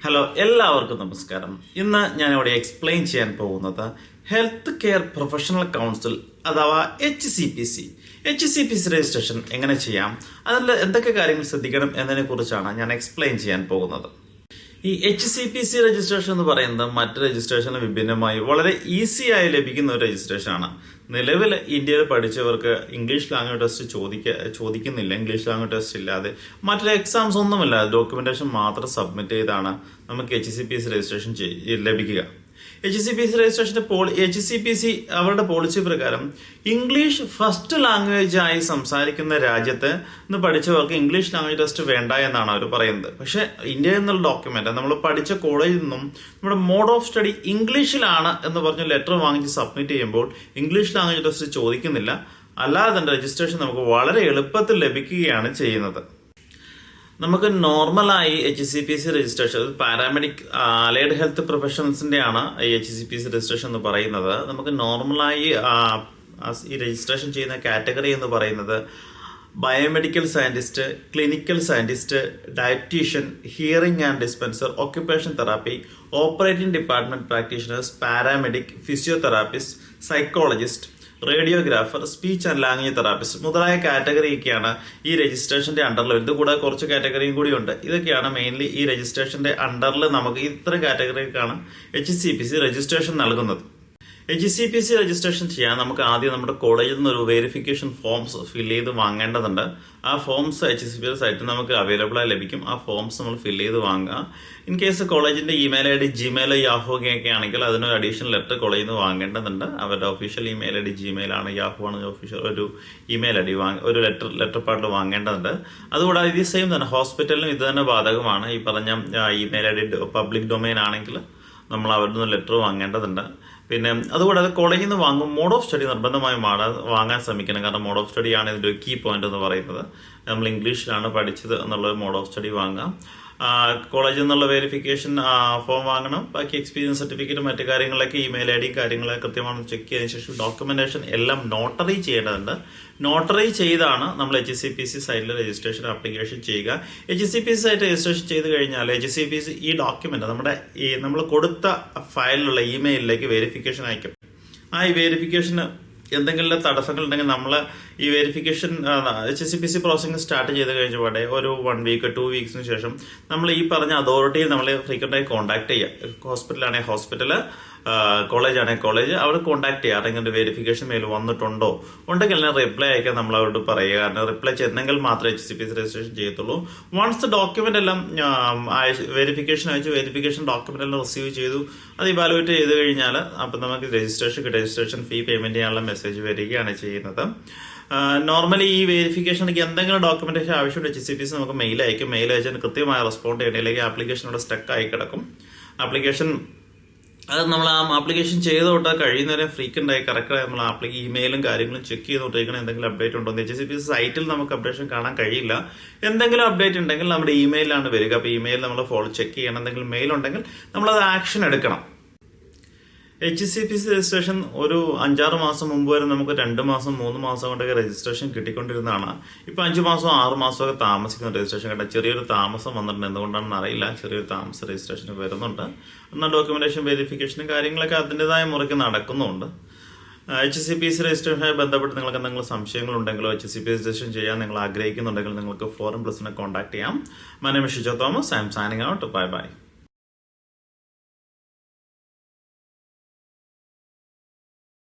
Hello, എല്ലാവർക്കും നമസ്കാരം. ഇന്ന് ഞാനിവിടെ എക്സ്പ്ലെയിൻ ചെയ്യാൻ പോകുന്നത് ഹെൽത്ത് കെയർ പ്രൊഫഷണൽ കൗൺസിൽ അഥവാ HCPC രജിസ്ട്രേഷൻ എങ്ങനെ ചെയ്യാം, അതിൽ എന്തൊക്കെ കാര്യങ്ങൾ ശ്രദ്ധിക്കണം എന്നതിനെ കുറിച്ചാണ് ഞാൻ എക്സ്പ്ലെയിൻ ചെയ്യാൻ പോകുന്നത്. ഈ HCPC രജിസ്ട്രേഷൻ എന്ന് പറയുന്നത് മറ്റ് രജിസ്ട്രേഷന് വിഭിന്നമായി വളരെ ഈസി ആയി ലഭിക്കുന്ന ഒരു രജിസ്ട്രേഷൻ ആണ്. നിലവിൽ ഇന്ത്യയിൽ പഠിച്ചവർക്ക് ഇംഗ്ലീഷ് ലാംഗ്വേജ് ടെസ്റ്റ് ചോദിക്കുന്നില്ല. ഇംഗ്ലീഷ് ലാംഗ്വേജ് ടെസ്റ്റ് ഇല്ലാതെ മറ്റൊരു എക്സാംസ് ഒന്നുമില്ല. ഡോക്യുമെന്റേഷൻ മാത്രം സബ്മിറ്റ് ചെയ്താണ് നമുക്ക് HCPC രജിസ്ട്രേഷൻ ലഭിക്കുക. HCPC അവരുടെ പോളിസി പ്രകാരം ഇംഗ്ലീഷ് ഫസ്റ്റ് ലാംഗ്വേജ് ആയി സംസാരിക്കുന്ന രാജ്യത്ത് നിന്ന് പഠിച്ചവർക്ക് ഇംഗ്ലീഷ് ലാംഗ്വേജ് ടെസ്റ്റ് വേണ്ട എന്നാണ് അവർ പറയുന്നത്. പക്ഷെ ഇന്ത്യയിൽ നിന്നുള്ള ഡോക്യുമെന്റ് നമ്മൾ പഠിച്ച കോളേജിൽ നിന്നും നമ്മുടെ മോഡ് ഓഫ് സ്റ്റഡി ഇംഗ്ലീഷിലാണ് എന്ന് പറഞ്ഞ് ലെറ്റർ വാങ്ങിച്ച് സബ്മിറ്റ് ചെയ്യുമ്പോൾ ഇംഗ്ലീഷ് ലാംഗ്വേജ് ടെസ്റ്റ് ചോദിക്കുന്നില്ല. അല്ലാതെ തന്നെ രജിസ്ട്രേഷൻ നമുക്ക് വളരെ എളുപ്പത്തിൽ ലഭിക്കുകയാണ് ചെയ്യുന്നത്. നമുക്ക് നോർമലായി HCPC registration paramedic allied health പ്രൊഫഷണൽസിന്റെ ആണ് ഈ HCPC രജിസ്ട്രേഷൻ എന്ന് പറയുന്നത്. നമുക്ക് നോർമലായി ഈ രജിസ്ട്രേഷൻ ചെയ്യുന്ന കാറ്റഗറി എന്ന് പറയുന്നത് biomedical scientist, clinical scientist, dietitian, hearing and dispenser, occupation therapy, operating department practitioners, paramedic, physiotherapist, psychologist, radiographer, speech and language therapist മുതലായ കാറ്റഗറിയൊക്കെയാണ് ഈ രജിസ്ട്രേഷന്റെ അണ്ടറിൽ വരുന്നത്. കൂടാതെ കുറച്ച് കാറ്റഗറിയും കൂടി ഉണ്ട്. ഇതൊക്കെയാണ് മെയിൻലി ഈ രജിസ്ട്രേഷന്റെ അണ്ടറിൽ നമുക്ക് ഇത്തരം കാറ്റഗറിക്കാണ് HCPC രജിസ്ട്രേഷൻ നൽകുന്നത്. HCPC രജിസ്ട്രേഷൻ ചെയ്യാൻ നമുക്ക് ആദ്യം നമ്മുടെ കോളേജിൽ നിന്ന് ഒരു വെരിഫിക്കേഷൻ ഫോംസ് ഫില്ല് ചെയ്ത് വാങ്ങേണ്ടതുണ്ട്. ആ ഫോംസ് HCPC സൈറ്റിൽ നമുക്ക് അവൈലബിൾ ആയി ലഭിക്കും. ആ ഫോംസ് നമ്മൾ ഫില്ല് ചെയ്ത് വാങ്ങുക. ഇൻ കേസ് കോളേജിന്റെ ഇമെയിൽ ID ജിമെയിൽ, യാഹു ഒക്കെ ആണെങ്കിൽ അതിനൊരു അഡീഷണൽ ലെറ്റർ കോളേജിൽ നിന്ന് വാങ്ങേണ്ടതുണ്ട്. അവരുടെ ഒഫീഷ്യൽ ഇമെയിൽ ID ജിമെയിൽ ആണ്, യാഹു ആണ് ഒഫീഷ്യൽ ഒരു ഇമെയിൽ ID ഒരു ലെറ്റർ പാഡിൽ വാങ്ങേണ്ടതുണ്ട്. അതുകൂടാതെ ഇത് സെയിം തന്നെ ഹോസ്പിറ്റലിനും ഇത് തന്നെ ബാധകമാണ്. ഈ പറഞ്ഞ ഇമെയിൽ ID പബ്ലിക് ഡൊമൈൻ ആണെങ്കിൽ നമ്മൾ അവരുടെ നിന്ന് ലെറ്റർ വാങ്ങേണ്ടതുണ്ട്. പിന്നെ അതുകൂടാതെ കോളേജിൽ നിന്ന് വാങ്ങും മോഡ് ഓഫ് സ്റ്റഡി നിർബന്ധമായും വാങ്ങാൻ ശ്രമിക്കണം. കാരണം മോഡ് ഓഫ് സ്റ്റഡി ആണ് ഇതിന്റെ ഒരു കീ പോയിന്റ് എന്ന് പറയുന്നത്. നമ്മൾ ഇംഗ്ലീഷിലാണ് പഠിച്ചത് എന്നുള്ള മോഡ് ഓഫ് സ്റ്റഡി വാങ്ങാം. കോളേജിൽ നിന്നുള്ള വെരിഫിക്കേഷൻ ഫോം വാങ്ങണം. ബാക്കി എക്സ്പീരിയൻസ് സർട്ടിഫിക്കറ്റ് മറ്റു കാര്യങ്ങളൊക്കെ ഇമെയിൽ ID കാര്യങ്ങളൊക്കെ കൃത്യമാണെന്ന് ചെക്ക് ചെയ്തതിനു ശേഷം ഡോക്യുമെന്റേഷൻ എല്ലാം നോട്ടറി ചെയ്യേണ്ടതുണ്ട്. നോട്ടറി ചെയ്താണ് നമ്മൾ HCPC സൈറ്റിൽ രജിസ്ട്രേഷൻ ആപ്ലിക്കേഷൻ ചെയ്യുക. HCPC സൈറ്റ് രജിസ്ട്രേഷൻ ചെയ്ത് കഴിഞ്ഞാൽ HCPC ഈ ഡോക്യുമെന്റ് നമ്മൾ കൊടുത്ത ഫയലിലുള്ള ഇമെയിലിലേക്ക് വെരിഫിക്കേഷൻ അയക്കും. ആ ഈ വെരിഫിക്കേഷന് എന്തെങ്കിലും തടസ്സങ്ങൾ ഉണ്ടെങ്കിൽ നമ്മൾ ഈ വെരിഫിക്കേഷൻ HCPC പ്രോസസ്സിംഗ് സ്റ്റാർട്ട് ചെയ്ത് കഴിഞ്ഞപാടെ ഒരു 1 വീക്ക് 2 വീക്സിന് ശേഷം നമ്മൾ ഈ പറഞ്ഞ അതോറിറ്റിയെ നമ്മൾ ഫ്രീക്വന്റ് ആയി കോൺടാക്ട് ചെയ്യുക. ഹോസ്പിറ്റലാണെങ്കിൽ ഹോസ്പിറ്റല്, കോളേജ് ആണെങ്കിൽ കോളേജ്, അവർ കോൺടാക്ട് ചെയ്യുക. ആരെങ്കിലും വെരിഫിക്കേഷൻ മെയിൽ വന്നിട്ടുണ്ടോ, ഉണ്ടെങ്കിൽ റിപ്ലൈ അയക്കാൻ നമ്മൾ അവരോട് പറയുക. കാരണം റിപ്ലൈ ചെയ്തെങ്കിൽ മാത്രമേ HCPC രജിസ്ട്രേഷൻ ചെയ്യത്തുള്ളൂ. വൺസ് ഡോക്യുമെന്റ് എല്ലാം വെരിഫിക്കേഷൻ അയച്ചു, വെരിഫിക്കേഷൻ ഡോക്യുമെന്റ് എല്ലാം റിസീവ് ചെയ്തു, അത് ഇവാലുവേറ്റ് ചെയ്ത് കഴിഞ്ഞാൽ അപ്പം നമുക്ക് രജിസ്ട്രേഷൻ ഫീ പേയ്മെന്റ് ചെയ്യാനുള്ള മെസ്സേജ് വരികയാണ് ചെയ്യുന്നത്. നോർമലി ഈ വെരിഫിക്കേഷനിലേക്ക് എന്തെങ്കിലും ഡോക്യുമെന്റേഷൻ ആവശ്യമുണ്ട് HCPC നമുക്ക് മെയിൽ അയക്കും. മെയിൽ അയച്ചാൽ കൃത്യമായി റെസ്പോണ്ട് ചെയ്യണമെങ്കിൽ ആപ്ലിക്കേഷൻ ഇവിടെ സ്റ്റക്ക് ആയി കിടക്കും. ആപ്ലിക്കേഷൻ അത് നമ്മൾ ആപ്ലിക്കേഷൻ ചെയ്ത് തൊട്ടാൽ കഴിയുന്നവരെ ഫ്രീക്വന്റ് ആയി കറക്റ്റായി നമ്മൾ ഇമെയിലും കാര്യങ്ങളും ചെക്ക് ചെയ്തോണ്ടിരിക്കണം. എന്തെങ്കിലും അപ്ഡേറ്റ് ഉണ്ടോ എന്ന് HCPC സൈറ്റിൽ നമുക്ക് അപ്ഡേഷൻ കാണാൻ കഴിയില്ല. എന്തെങ്കിലും അപ്ഡേറ്റ് ഉണ്ടെങ്കിൽ നമ്മുടെ ഇമെയിലാണ് വരിക. അപ്പോൾ ഇമെയിൽ നമ്മൾ ചെക്ക് ചെയ്യണം. എന്തെങ്കിലും മെയിൽ ഉണ്ടെങ്കിൽ നമ്മളത് ആക്ഷൻ എടുക്കണം. HCPC രജിസ്ട്രേഷൻ ഒരു 5-6 മാസം മുമ്പ് വരെ നമുക്ക് 2 മാസം 3 മാസം കൊണ്ടൊക്കെ രജിസ്ട്രേഷൻ കിട്ടിക്കൊണ്ടിരുന്നതാണ്. ഇപ്പൊ 5 മാസം 6 മാസമൊക്കെ താമസിക്കുന്ന രജിസ്ട്രേഷൻ കേട്ടോ. ചെറിയൊരു താമസം വന്നിട്ടുണ്ട്. എന്തുകൊണ്ടാണെന്ന് അറിയില്ല. ചെറിയൊരു താമസം രജിസ്ട്രേഷന് വരുന്നുണ്ട്. എന്നാൽ ഡോക്യുമെന്റേഷൻ വെരിഫിക്കേഷനും കാര്യങ്ങളൊക്കെ അതിൻ്റെതായ മുറയ്ക്ക് നടക്കുന്നുണ്ട്. HCPC രജിസ്ട്രേഷനുമായി ബന്ധപ്പെട്ട് നിങ്ങൾക്ക് എന്തെങ്കിലും സംശയങ്ങളുണ്ടെങ്കിലോ HCPC രജിസ്ട്രേഷൻ ചെയ്യാൻ നിങ്ങൾ ആഗ്രഹിക്കുന്നുണ്ടെങ്കിൽ നിങ്ങൾക്ക് ഫോറം പ്ലസിനെ കോൺടാക്ട് ചെയ്യാം. My name is Shija Thomas. I am signing out. Bye bye.